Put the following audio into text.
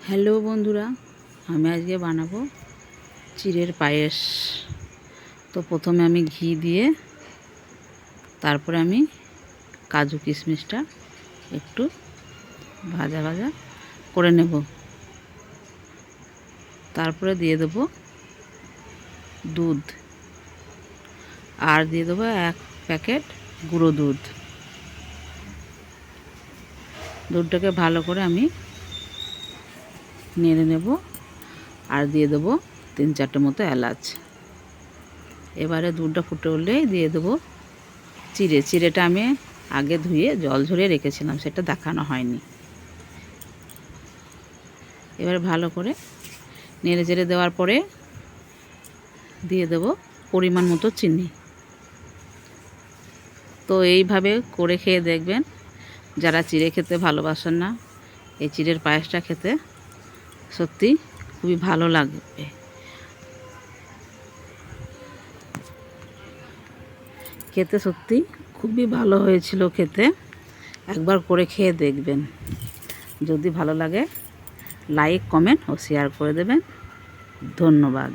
Hello বন্ধুরা, আমি আজকে বানাবো চিড়ের পায়েস। তো প্রথমে আমি ঘি দিয়ে তারপরে আমি কাজু কিশমিশটা একটু ভাজা ভাজা করে নেব। তারপরে দিয়ে দেবো দুধ আর দিয়ে দেবো 1 প্যাকেট গুঁড়ো দুধ। দুধটাকে ভালো করে আমি নেড়ে নেব আর দিয়ে দেবো 3-4টে মতো এলাচ। এবারে দুধটা ফুটে উঠলেই দিয়ে দেবো চিড়েটা আমি আগে ধুয়ে জল ঝরিয়ে রেখেছিলাম, সেটা দেখানো হয়নি। এবার ভালো করে নেড়ে চেড়ে দেওয়ার পরে দিয়ে দেবো পরিমাণ মতো চিনি। তো এইভাবে করে খেয়ে দেখবেন, যারা চিড়ে খেতে ভালোবাসেন না, এই চিড়ের পায়েসটা খেতে সত্যি খুবই ভালো লাগবে। খেতে সত্যি খুবই ভালো হয়েছিল খেতে। একবার করে খেয়ে দেখবেন। যদি ভালো লাগে লাইক, কমেন্ট ও শেয়ার করে দেবেন। ধন্যবাদ।